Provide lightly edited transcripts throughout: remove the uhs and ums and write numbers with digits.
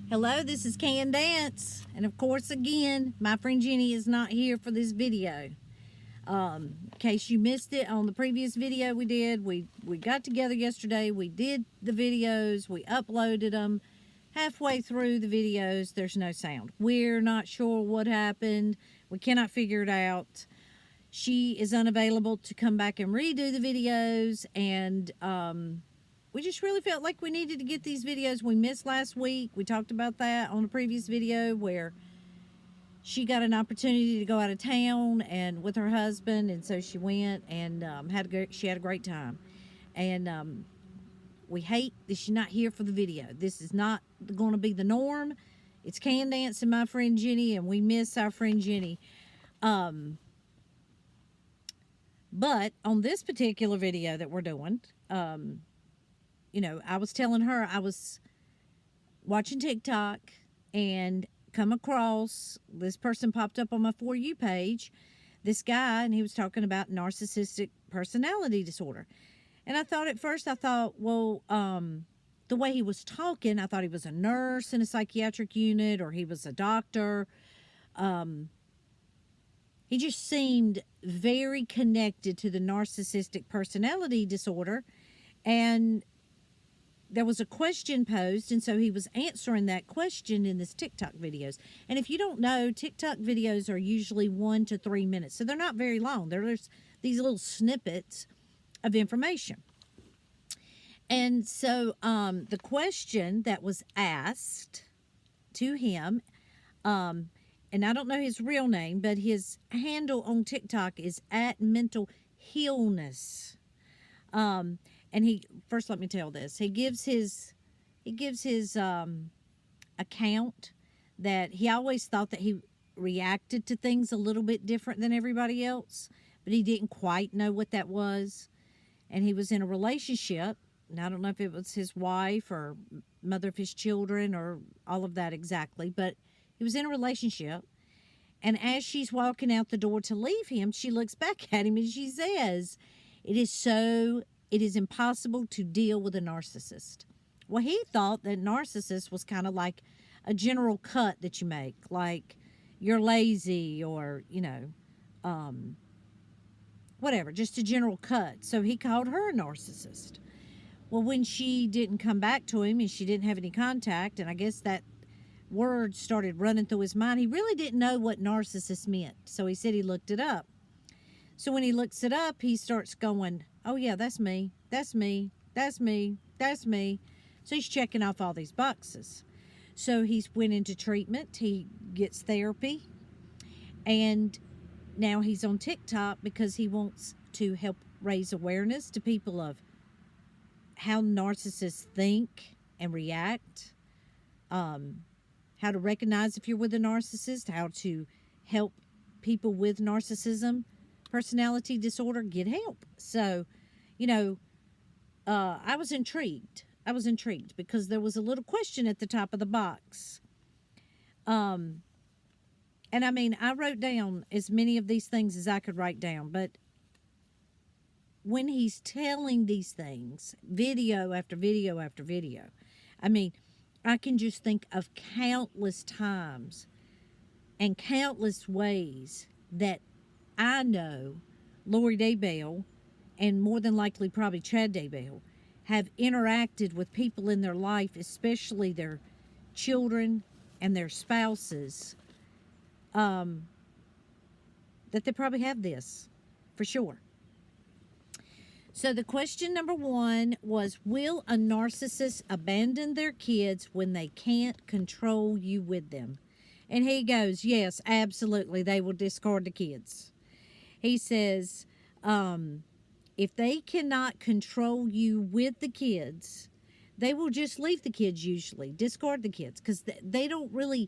Hello, this is Candace, and of course, again, my friend Jenny is not here for this video. In case you missed it on the previous video we did, we got together yesterday, we did the videos, we uploaded them. Halfway through the videos, there's no sound. We're not sure what happened. We cannot figure it out. She is unavailable to come back and redo the videos, and we just really felt like we needed to get these videos. We missed last week. We talked about that on a previous video where she got an opportunity to go out of town and with her husband, and so she went and she had a great time. And we hate that she's not here for the video. This is not going to be the norm. It's Candace and my friend Jenny, and we miss our friend Jenny. But on this particular video that we're doing, you know, I was telling her I was watching TikTok and come across this person popped up on my For You page, this guy, and he was talking about narcissistic personality disorder. And I thought at first, well, the way he was talking, I thought he was a nurse in a psychiatric unit or he was a doctor. He just seemed very connected to the narcissistic personality disorder. And there was a question posed, and so he was answering that question in this TikTok videos. And if you don't know, TikTok videos are usually 1 to 3 minutes, so they're not very long. There's these little snippets of information. And so the question that was asked to him, and I don't know his real name, but his handle on TikTok is @mentalhealness. And he, first let me tell this, he gives his account that he always thought that he reacted to things a little bit different than everybody else, but he didn't quite know what that was. And he was in a relationship, and I don't know if it was his wife or mother of his children or all of that exactly, but he was in a relationship. And as she's walking out the door to leave him, she looks back at him and she says, it is impossible to deal with a narcissist. Well, he thought that narcissist was kind of like a general cut that you make, like you're lazy or, you know, whatever, just a general cut. So he called her a narcissist. Well, when she didn't come back to him and she didn't have any contact, and I guess that word started running through his mind, he really didn't know what narcissist meant. So he said he looked it up. So when he looks it up, he starts going, oh yeah, that's me, that's me, that's me, that's me. So he's checking off all these boxes. So he's went into treatment, he gets therapy, and now he's on TikTok because he wants to help raise awareness to people of how narcissists think and react, how to recognize if you're with a narcissist, how to help people with narcissism, personality disorder, get help. So, you know, I was intrigued. Because there was a little question at the top of the box. And I mean, I wrote down as many of these things as I could write down, but when he's telling these things, video after video after video, I mean, I can just think of countless times and countless ways that I know Lori Daybell, and more than likely probably Chad Daybell, have interacted with people in their life, especially their children and their spouses, that they probably have this, for sure. So the question number 1 was, will a narcissist abandon their kids when they can't control you with them? And he goes, yes, absolutely, they will discard the kids. He says, if they cannot control you with the kids, they will just leave the kids usually, discard the kids, because they don't really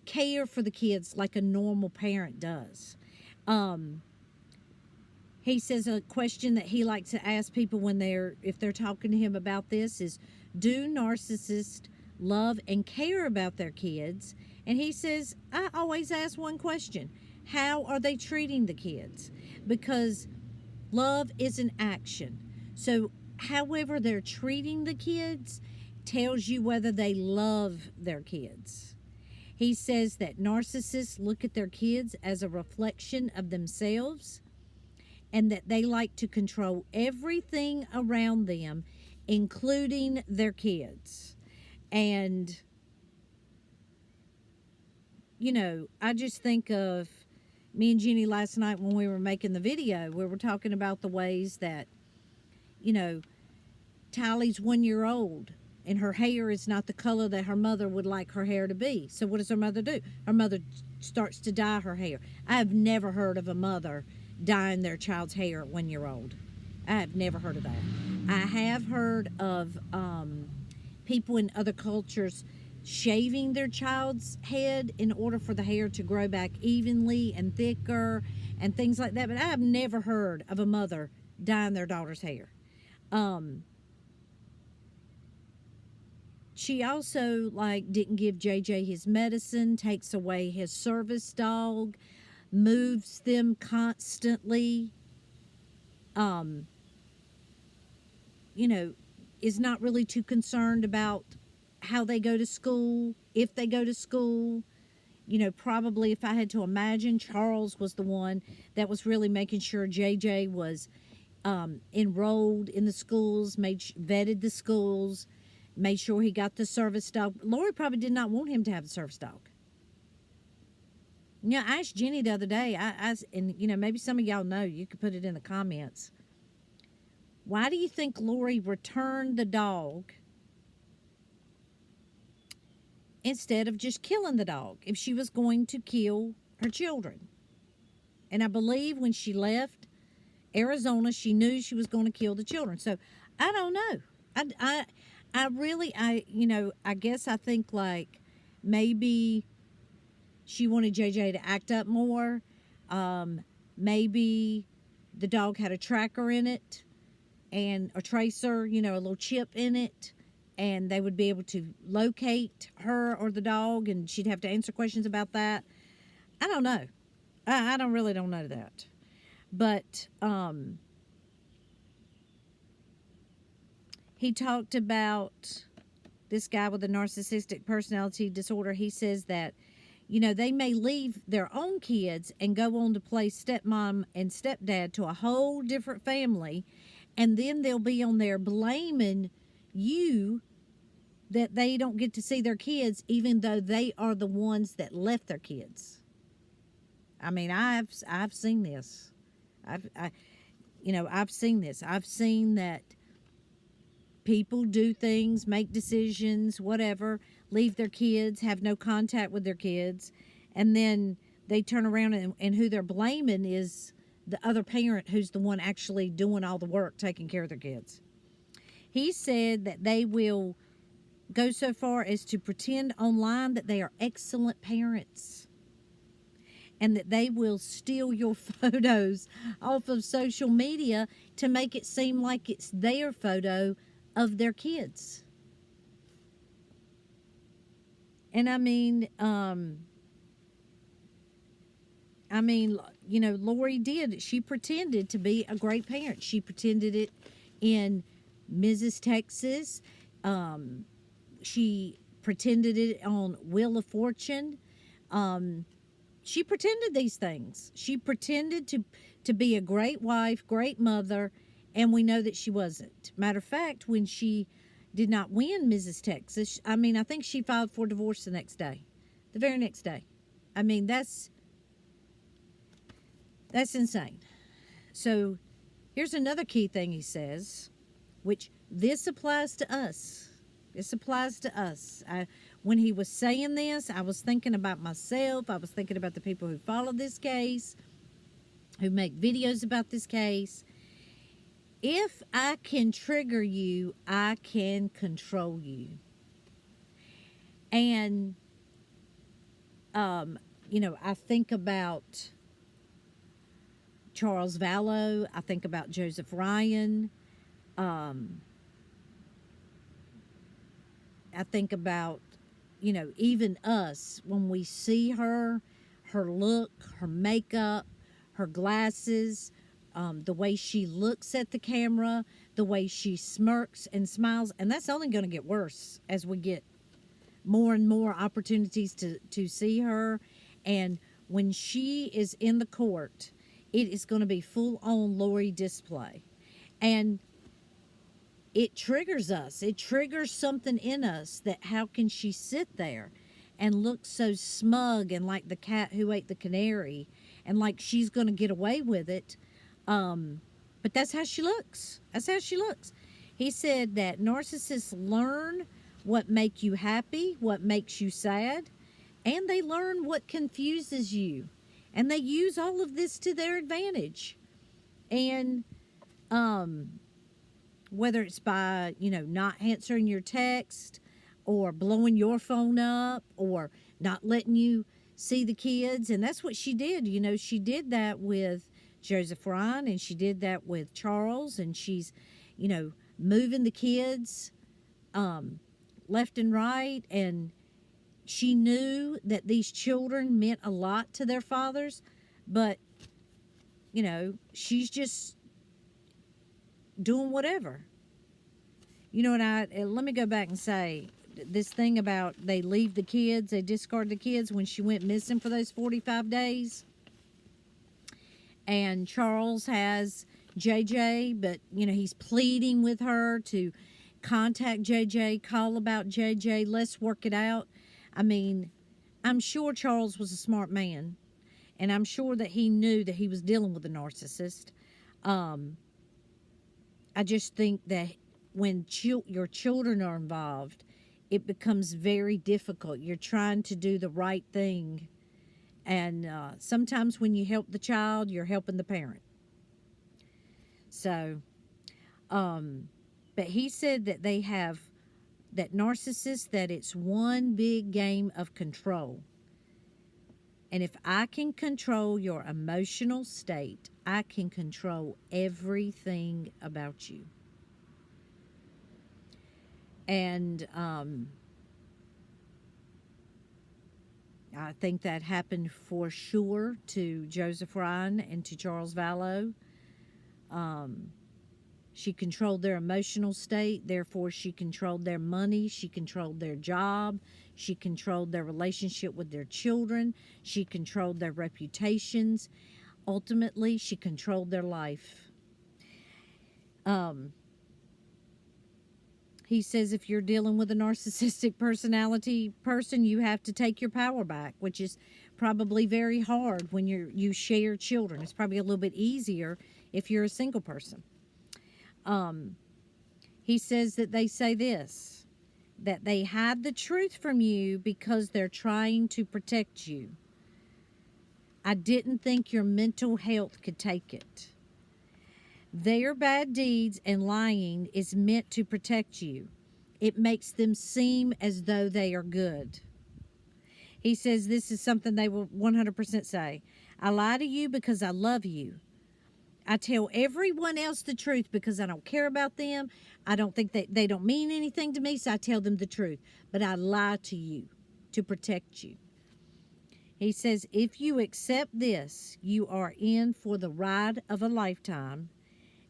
care for the kids like a normal parent does. He says a question that he likes to ask people if they're talking to him about this is, do narcissists love and care about their kids? And he says, I always ask one question: how are they treating the kids? Because love is an action. So however they're treating the kids tells you whether they love their kids. He says that narcissists look at their kids as a reflection of themselves, and that they like to control everything around them, including their kids. And, you know, I just think of me and Jenny last night when we were making the video. We were talking about the ways that, you know, Tylee's 1 year old and her hair is not the color that her mother would like her hair to be. So what does her mother do? Her mother starts to dye her hair. I have never heard of a mother dyeing their child's hair at 1 year old. I have never heard of that. I have heard of people in other cultures shaving their child's head in order for the hair to grow back evenly and thicker and things like that. But I have never heard of a mother dyeing their daughter's hair. She also, like, didn't give JJ his medicine, takes away his service dog, moves them constantly, you know, is not really too concerned about how they go to school, if they go to school. You know, probably if I had to imagine, Charles was the one that was really making sure JJ was enrolled in the schools, vetted the schools, made sure he got the service dog. Lori probably did not want him to have a service dog. You know, I asked Jenny the other day, and, you know, maybe some of y'all know, you could put it in the comments. Why do you think Lori returned the dog instead of just killing the dog if she was going to kill her children? And I believe when she left Arizona, she knew she was going to kill the children. So I don't know. You know, I guess I think, like, maybe she wanted JJ to act up more. Maybe the dog had a tracker in it and a tracer, you know, a little chip in it, and they would be able to locate her or the dog, and she'd have to answer questions about that. I don't know. I don't know that. But he talked about this guy with a narcissistic personality disorder. He says that, you know, they may leave their own kids and go on to play stepmom and stepdad to a whole different family, and then they'll be on there blaming you that they don't get to see their kids, even though they are the ones that left their kids. I mean, I've seen this. I've seen this. I've seen that people do things, make decisions, whatever, leave their kids, have no contact with their kids, and then they turn around and who they're blaming is the other parent who's the one actually doing all the work, taking care of their kids. He said that they will go so far as to pretend online that they are excellent parents, and that they will steal your photos off of social media to make it seem like it's their photo of their kids. And I mean, you know, Lori did. She pretended to be a great parent. She pretended it in Mrs. Texas. She pretended it on Wheel of Fortune. She pretended these things. She pretended to be a great wife, great mother, and we know that she wasn't. Matter of fact, when she did not win Mrs. Texas, I mean, I think she filed for divorce the next day, the very next day. I mean, that's insane. So here's another key thing he says, which this applies to us. This applies to us. When he was saying this, I was thinking about myself. I was thinking about the people who follow this case, who make videos about this case. If I can trigger you, I can control you. And, you know, I think about Charles Vallow. I think about Joseph Ryan. I think about, you know, even us, when we see her look, her makeup, her glasses, the way she looks at the camera, the way she smirks and smiles. And that's only going to get worse as we get more and more opportunities to see her. And when she is in the court, it is going to be full on Lori display. And it triggers us. It triggers something in us that how can she sit there and look so smug and like the cat who ate the canary and like she's going to get away with it. But that's how she looks. That's how she looks. He said that narcissists learn what make you happy, what makes you sad, and they learn what confuses you. And they use all of this to their advantage. And whether it's by, not answering your text or blowing your phone up or not letting you see the kids. And that's what she did. She did that with Joseph Ryan, and she did that with Charles, and she's, moving the kids left and right. And she knew that these children meant a lot to their fathers, but, she's just doing whatever. And let me go back and say this thing about they leave the kids, they discard the kids when she went missing for those 45 days. And Charles has JJ, but, he's pleading with her to contact JJ, call about JJ, let's work it out. I mean, I'm sure Charles was a smart man, and I'm sure that he knew that he was dealing with a narcissist. I just think that when your children are involved, it becomes very difficult. You're trying to do the right thing. And sometimes when you help the child, you're helping the parent. So, but he said that they have, that narcissists, that it's one big game of control. And if I can control your emotional state, I can control everything about you. And I think that happened for sure to Joseph Ryan and to Charles Vallow. She controlled their emotional state, therefore she controlled their money, she controlled their job, she controlled their relationship with their children, she controlled their reputations. Ultimately, she controlled their life. He says if you're dealing with a narcissistic personality person, you have to take your power back, which is probably very hard when you share children. It's probably a little bit easier if you're a single person. He says that they say this, that they hide the truth from you because they're trying to protect you. I didn't think your mental health could take it. Their bad deeds and lying is meant to protect you. It makes them seem as though they are good. He says this is something they will 100% say. I lie to you because I love you. I tell everyone else the truth because I don't care about them. I don't think that they don't mean anything to me, so I tell them the truth. But I lie to you to protect you. He says, if you accept this, you are in for the ride of a lifetime,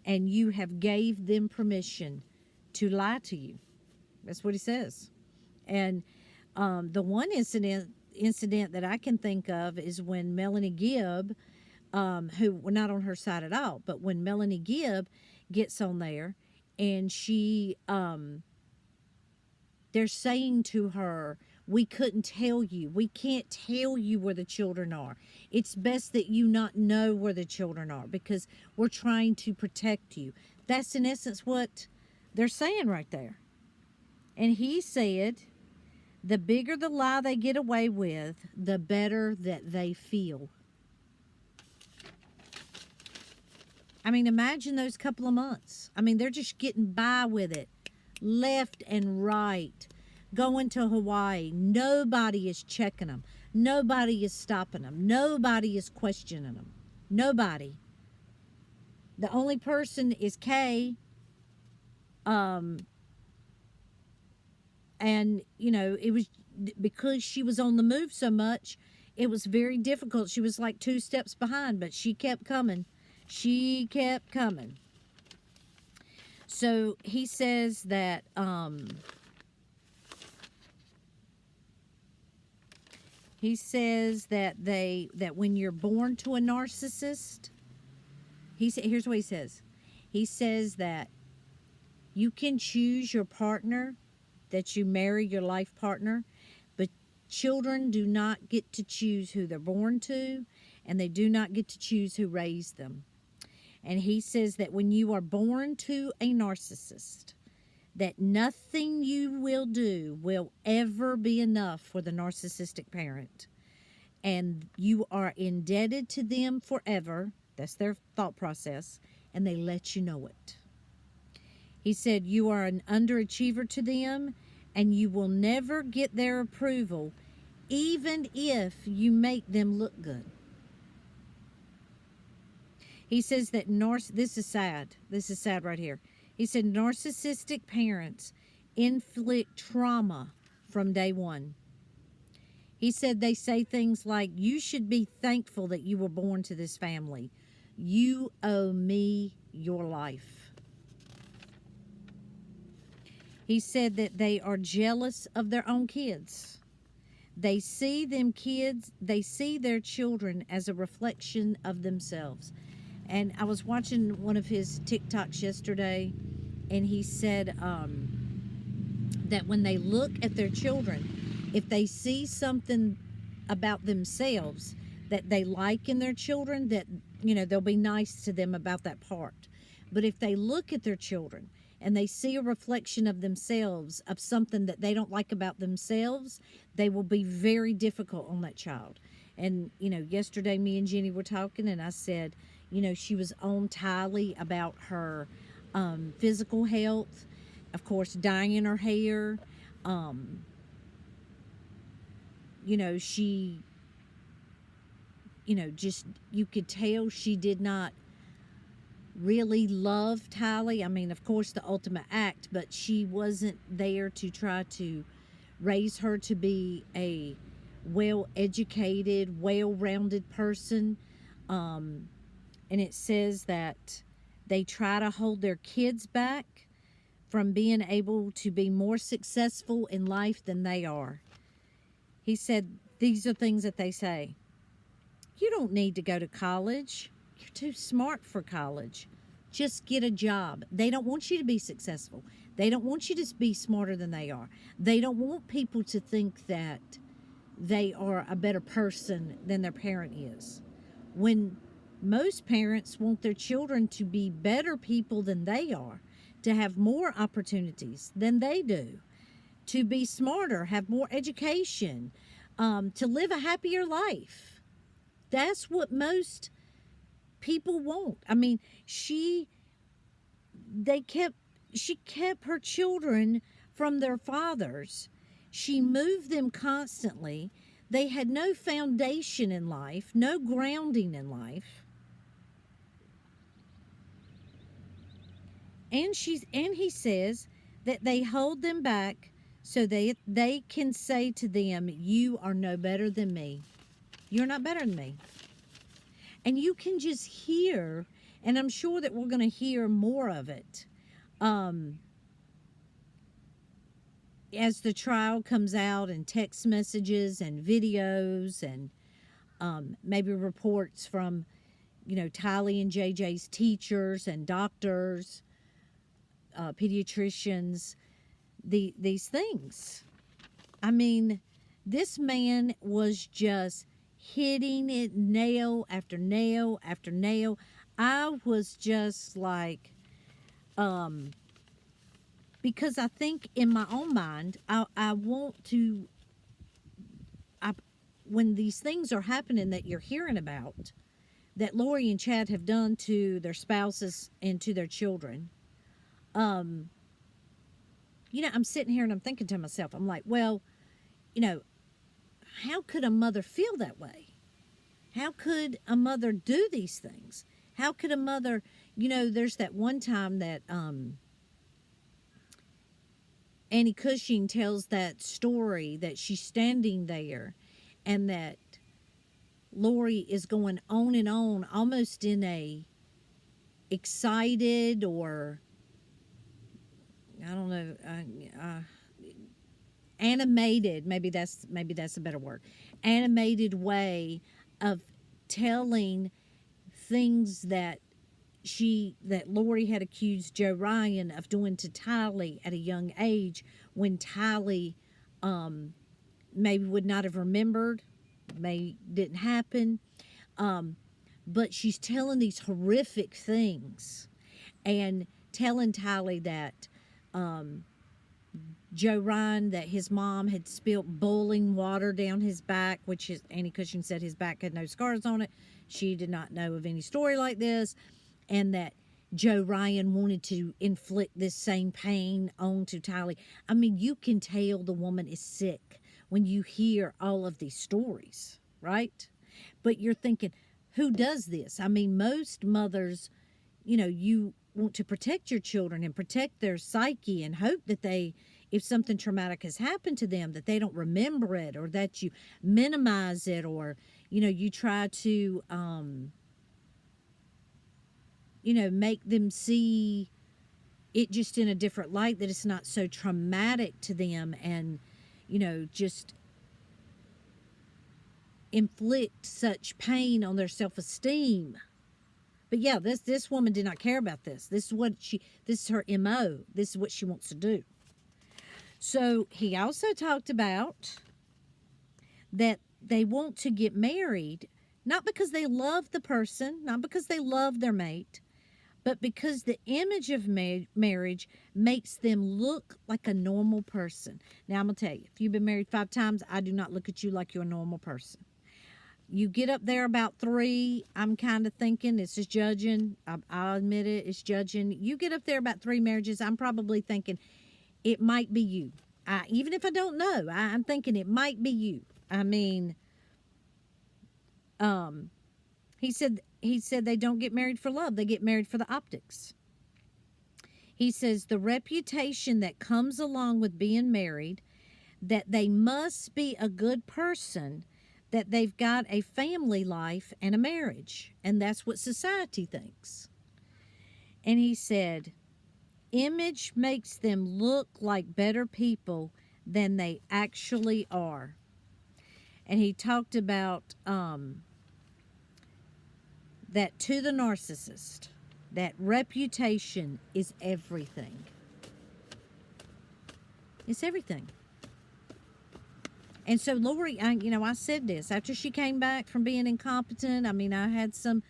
and you have gave them permission to lie to you. That's what he says. And the one incident that I can think of is when Melanie Gibb, who were not on her side at all, but when Melanie Gibb gets on there and she, they're saying to her, we couldn't tell you. We can't tell you where the children are. It's best that you not know where the children are because we're trying to protect you. That's in essence what they're saying right there. And he said, the bigger the lie they get away with, the better that they feel. I mean, imagine those couple of months. I mean, they're just getting by with it, left and right, going to Hawaii. Nobody is checking them. Nobody is stopping them. Nobody is questioning them. Nobody. The only person is Kay. And, it was because she was on the move so much, it was very difficult. She was like 2 steps behind, but she kept coming. She kept coming. So he says that that when you're born to a narcissist, here's what he says. He says that you can choose your partner, that you marry your life partner, but children do not get to choose who they're born to, and they do not get to choose who raised them. And he says that when you are born to a narcissist, that nothing you will do will ever be enough for the narcissistic parent. And you are indebted to them forever. That's their thought process. And they let you know it. He said you are an underachiever to them, and you will never get their approval, even if you make them look good. He says that this is sad. This is sad right here. He said narcissistic parents inflict trauma from day one. He said they say things like, you should be thankful that you were born to this family. You owe me your life. He said that they are jealous of their own kids. They see their children as a reflection of themselves. And I was watching one of his TikToks yesterday, and he said that when they look at their children, if they see something about themselves that they like in their children, that, they'll be nice to them about that part. But if they look at their children and they see a reflection of themselves, of something that they don't like about themselves, they will be very difficult on that child. And, yesterday me and Jenny were talking, and I said, she was on Tylee about her physical health, of course, dyeing her hair. She, just, you could tell she did not really love Tylee. I mean, of course, the ultimate act, but she wasn't there to try to raise her to be a well-educated, well-rounded person. And it says that they try to hold their kids back from being able to be more successful in life than they are. He said these are things that they say. You don't need to go to college. You're too smart for college. Just get a job. They don't want you to be successful. They don't want you to be smarter than they are. They don't want people to think that they are a better person than their parent is. When most parents want their children to be better people than they are, to have more opportunities than they do, to be smarter, have more education, to live a happier life. That's what most people want. I mean, she kept her children from their fathers. She moved them constantly. They had no foundation in life, no grounding in life. And he says that they hold them back so they can say to them, you are no better than me. You're not better than me. And you can just hear, and I'm sure that we're going to hear more of it as the trial comes out, and text messages and videos, and maybe reports from, Tylee and JJ's teachers and doctors, pediatricians, these things. I mean, this man was just hitting it nail after nail after nail. I was just like, because I think in my own mind, I want to, when these things are happening that you're hearing about, that Lori and Chad have done to their spouses and to their children, I'm sitting here and I'm thinking to myself, I'm like, well, how could a mother feel that way? How could a mother do these things? How could a mother, there's that one time that Annie Cushing tells that story that she's standing there and that Lori is going on and on, almost in a excited or I don't know, animated, maybe that's a better word, animated way of telling things that Lori had accused Joe Ryan of doing to Tylee at a young age, when Tylee maybe would not have remembered, may didn't happen, um, but she's telling these horrific things and telling Tylee that Joe Ryan, that his mom had spilled boiling water down his back, which is, Annie Cushing said his back had no scars on it. She did not know of any story like this, and that Joe Ryan wanted to inflict this same pain onto Tylee. I mean, you can tell the woman is sick when you hear all of these stories, right? But you're thinking, who does this? I mean, most mothers, you want to protect your children and protect their psyche and hope that they, if something traumatic has happened to them, that they don't remember it, or that you minimize it, or you try to make them see it just in a different light, that it's not so traumatic to them, and just inflict such pain on their self-esteem. But yeah, this woman did not care about this. This is her MO. This is what she wants to do. So he also talked about that they want to get married, not because they love the person, not because they love their mate, but because the image of marriage makes them look like a normal person. Now, I'm going to tell you, if you've been married 5 times, I do not look at you like you're a normal person. You get up there about 3, I'm kind of thinking, this is judging. I'll admit it, it's judging. You get up there about 3 marriages, I'm probably thinking it might be you. Even if I don't know, I'm thinking it might be you. I mean, he said they don't get married for love. They get married for the optics. He says the reputation that comes along with being married, that they must be a good person, that they've got a family life and a marriage. And that's what society thinks. And he said, image makes them look like better people than they actually are. And he talked about that to the narcissist, that reputation is everything. It's everything. And so Lori, I said this after she came back from being incompetent. I mean, I had some,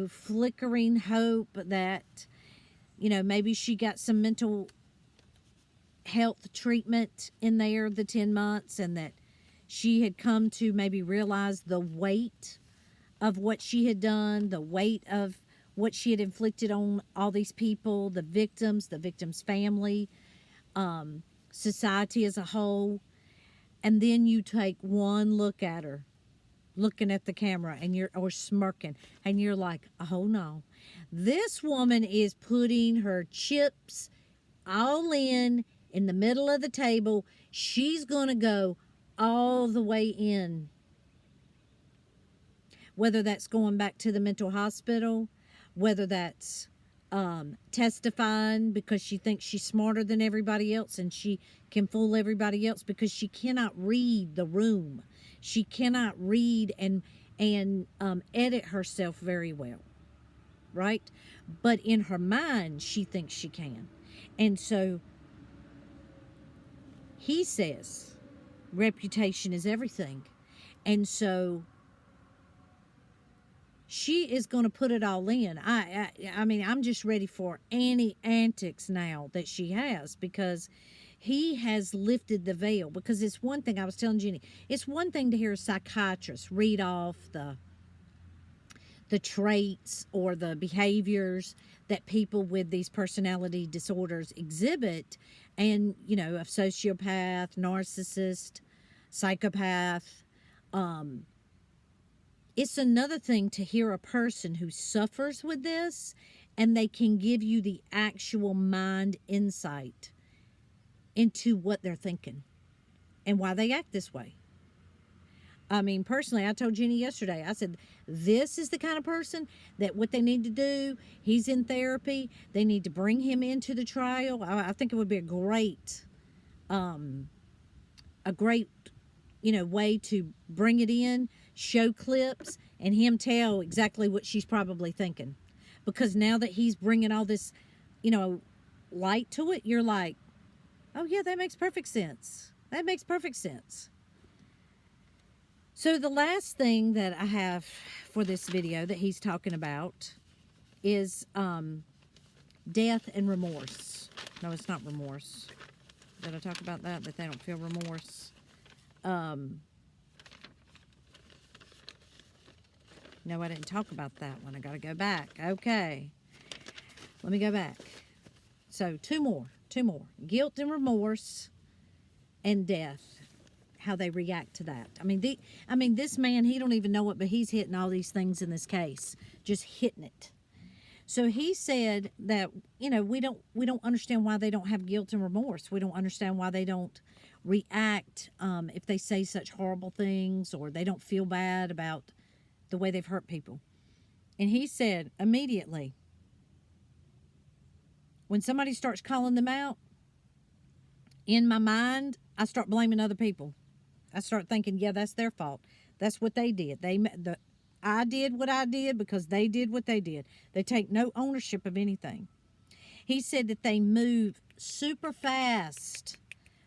flickering hope that, maybe she got some mental health treatment in there the 10 months, and that she had come to maybe realize the weight of what she had done, the weight of what she had inflicted on all these people, the victims family, society as a whole. And then you take one look at her, looking at the camera, and or smirking, and you're like, oh no, this woman is putting her chips all in the middle of the table. She's going to go all the way in. Whether that's going back to the mental hospital, whether that's testifying because she thinks she's smarter than everybody else and she can fool everybody else, because she cannot read the room. She cannot read and edit herself very well, right? But in her mind, she thinks she can. And so he says reputation is everything. And so she is going to put it all in. I mean, I'm just ready for any antics now that she has, because he has lifted the veil. Because it's one thing, I was telling Jenny, it's one thing to hear a psychiatrist read off the traits or the behaviors that people with these personality disorders exhibit, and, a sociopath, narcissist, psychopath, it's another thing to hear a person who suffers with this and they can give you the actual mind insight into what they're thinking and why they act this way. I mean, personally, I told Jenny yesterday, I said, this is the kind of person that what they need to do, he's in therapy. They need to bring him into the trial. I think it would be a great, way to bring it in, show clips, and him tell exactly what she's probably thinking. Because now that he's bringing all this, you know, light to it, you're like, oh, yeah, that makes perfect sense. That makes perfect sense. So the last thing that I have for this video that he's talking about is death and remorse. No, it's not remorse. Did I talk about that? That they don't feel remorse? No, I didn't talk about that one. I got to go back. Okay. Let me go back. So two more. Guilt and remorse and death. How they react to that. I mean, this man, he don't even know it, but he's hitting all these things in this case. Just hitting it. So he said that, we don't understand why they don't have guilt and remorse. We don't understand why they don't react if they say such horrible things, or they don't feel bad about the way they've hurt people. And he said immediately, when somebody starts calling them out, in my mind, I start blaming other people. I start thinking, yeah, that's their fault. That's what they did. I did what I did because they did what they did. They take no ownership of anything. He said that they move super fast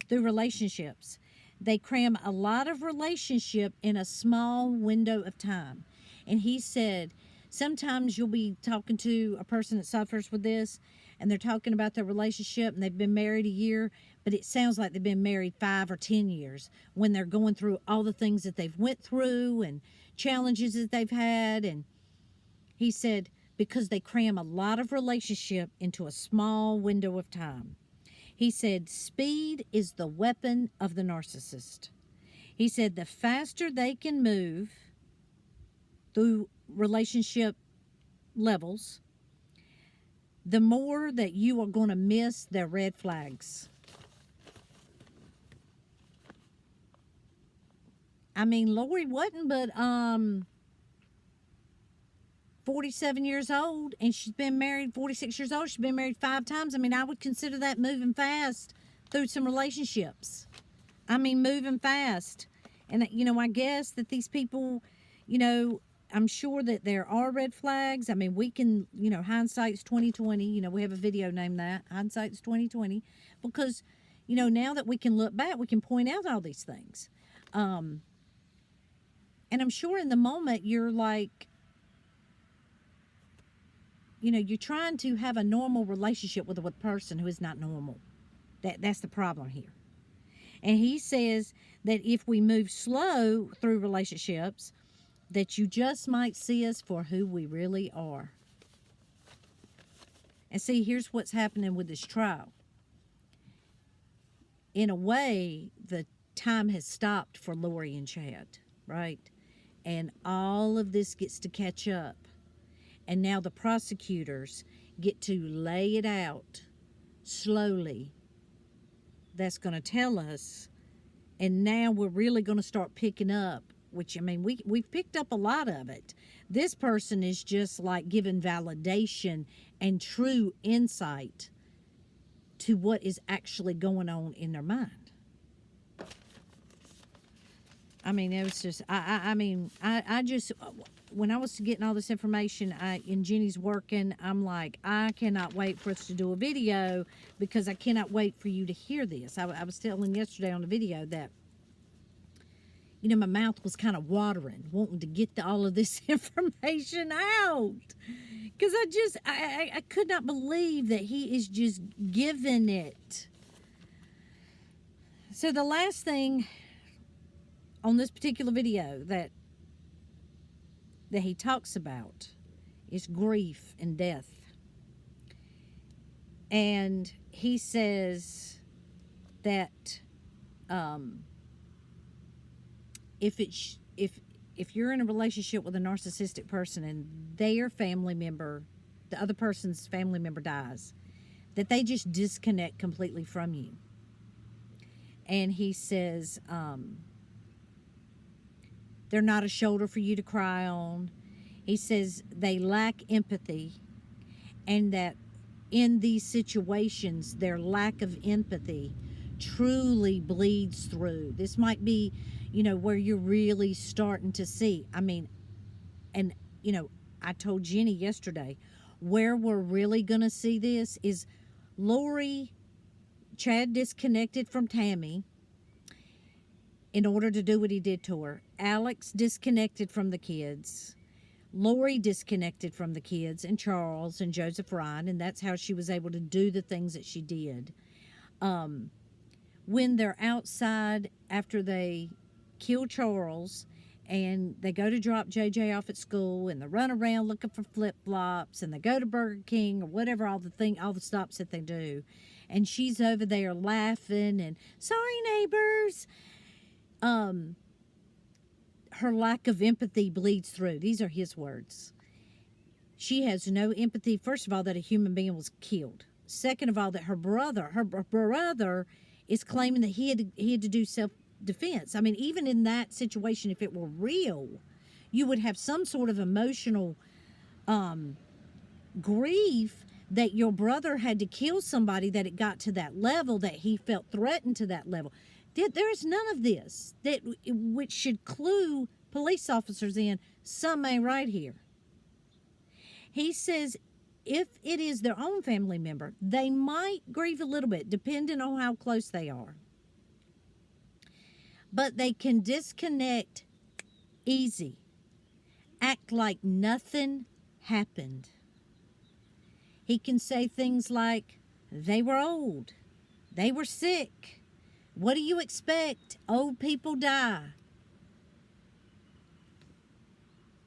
through relationships. They cram a lot of relationship in a small window of time. And he said, sometimes you'll be talking to a person that suffers with this, and they're talking about their relationship, and they've been married a year, but it sounds like they've been married 5 or 10 years when they're going through all the things that they've went through and challenges that they've had. And he said, because they cram a lot of relationship into a small window of time. He said, speed is the weapon of the narcissist. He said, the faster they can move through relationship levels, the more that you are going to miss their red flags. I mean, Lori wasn't but 47 years old, and she's been married 46 years old. She's been married 5 times. I mean, I would consider that moving fast through some relationships. I mean, moving fast. And, I guess that these people, I'm sure that there are red flags. I mean, we can, hindsight's 2020. We have a video named that, hindsight's 2020, because, now that we can look back, we can point out all these things. And I'm sure in the moment you're like, you're trying to have a normal relationship with a person who is not normal. That's the problem here. And he says that if we move slow through relationships, that you just might see us for who we really are. And see, here's what's happening with this trial. In a way, the time has stopped for Lori and Chad, right? And all of this gets to catch up. And now the prosecutors get to lay it out slowly. That's going to tell us. And now we're really going to start picking up, which, I mean, we've picked up a lot of it. This person is just like giving validation and true insight to what is actually going on in their mind. I mean, it was just, I just, when I was getting all this information, and Jenny's working, I'm like, I cannot wait for us to do a video because I cannot wait for you to hear this. I was telling yesterday on the video that, my mouth was kind of watering, wanting to get all of this information out. Because I could not believe that he is just giving it. So the last thing on this particular video that he talks about is grief and death. And he says that if you're in a relationship with a narcissistic person and their family member, the other person's family member dies, that they just disconnect completely from you. And he says They're not a shoulder for you to cry on. He says they lack empathy, and that in these situations, their lack of empathy truly bleeds through. This might be, where you're really starting to see. I mean, and, I told Jenny yesterday, where we're really going to see this is Lori, Chad disconnected from Tammy in order to do what he did to her. Alex disconnected from the kids. Lori disconnected from the kids and Charles and Joseph Ryan, and that's how she was able to do the things that she did. When they're outside after they kill Charles and they go to drop JJ off at school and they run around looking for flip-flops and they go to Burger King or whatever, all the stops that they do, and she's over there laughing and, sorry neighbors. Her lack of empathy bleeds through. These are his words. She has no empathy, first of all, that a human being was killed. Second of all, that her brother is claiming that he had to do self-defense. I mean, even in that situation, if it were real, you would have some sort of emotional grief that your brother had to kill somebody, that it got to that level, that he felt threatened to that level. There is none of this which should clue police officers in some ain't right here. He says if it is their own family member, they might grieve a little bit, depending on how close they are. But they can disconnect easy, act like nothing happened. He can say things like, they were old, they were sick. What do you expect? Old people die.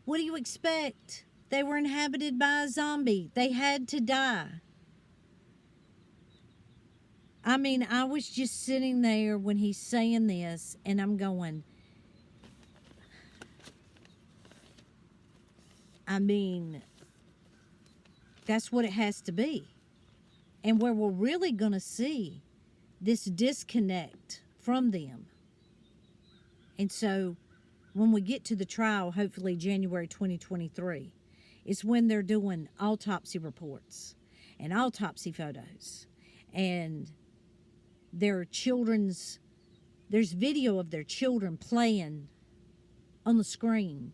What do you expect? They were inhabited by a zombie. They had to die. I mean, I was just sitting there when he's saying this, and I'm going, I mean, that's what it has to be. And where we're really going to see this disconnect from them. And so when we get to the trial, hopefully January 2023, is when they're doing autopsy reports and autopsy photos. And there's video of their children playing on the screen.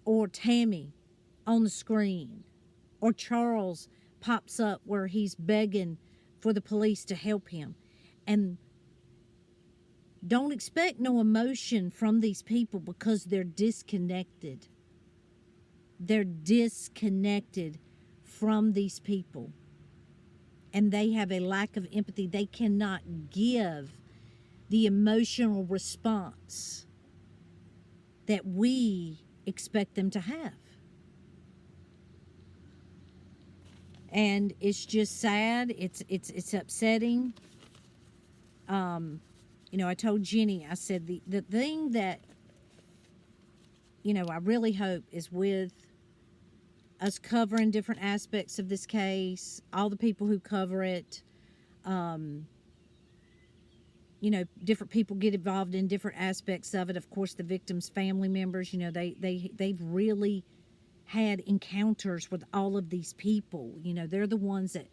Or Tammy on the screen. Or Charles pops up where he's begging for the police to help him. And don't expect no emotion from these people because they're disconnected. They're disconnected from these people. And they have a lack of empathy. They cannot give the emotional response that we expect them to have. And it's just sad. It's upsetting. I told Jenny, I said the thing that, I really hope is with us covering different aspects of this case, all the people who cover it, different people get involved in different aspects of it. Of course, the victims' family members, they've really had encounters with all of these people. They're the ones that,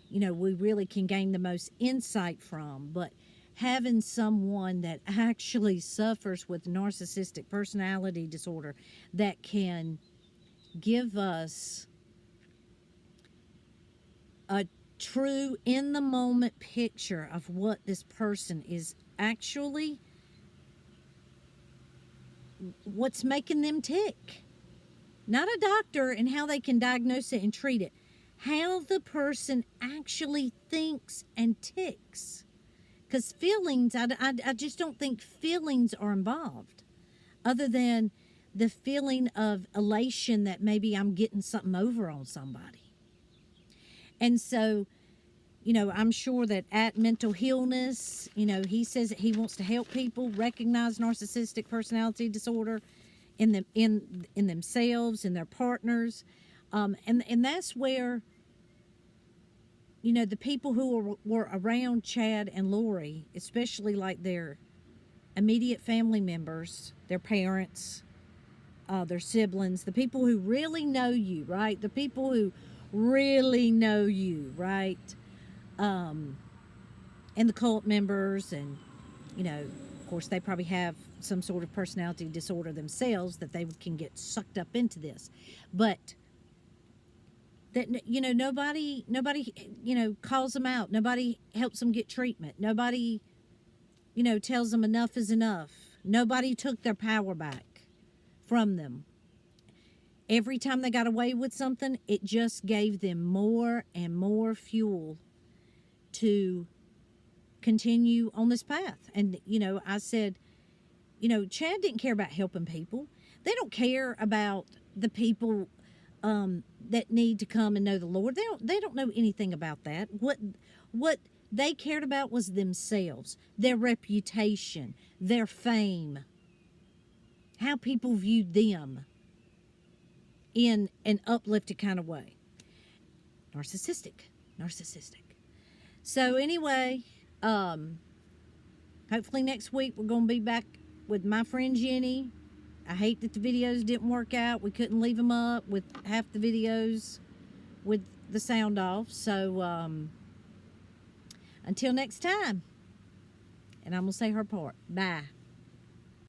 we really can gain the most insight from. But having someone that actually suffers with narcissistic personality disorder that can give us a true in-the-moment picture of what this person is actually, what's making them tick. Not a doctor and how they can diagnose it and treat it. How the person actually thinks and ticks. Because feelings, I just don't think feelings are involved. Other than the feeling of elation that maybe I'm getting something over on somebody. And so, I'm sure that at Mental Illness, he says that he wants to help people recognize narcissistic personality disorder in themselves, in their partners. And that's where, the people who were around Chad and Lori, especially like their immediate family members, their parents, their siblings, the people who really know you, right? The people who really know you, right? And the cult members, and, of course, they probably have some sort of personality disorder themselves that they can get sucked up into this. But that, nobody calls them out. Nobody helps them get treatment. Nobody tells them enough is enough. Nobody took their power back from them. Every time they got away with something, it just gave them more and more fuel to continue on this path. And, I said, Chad didn't care about helping people. They don't care about the people that need to come and know the Lord. They don't know anything about that. What they cared about was themselves, their reputation, their fame, how people viewed them in an uplifted kind of way. Narcissistic. So anyway, hopefully next week we're going to be back with my friend Jenny. I hate that the videos didn't work out. We couldn't leave them up with half the videos with the sound off. So until next time. And I'm going to say her part. Bye.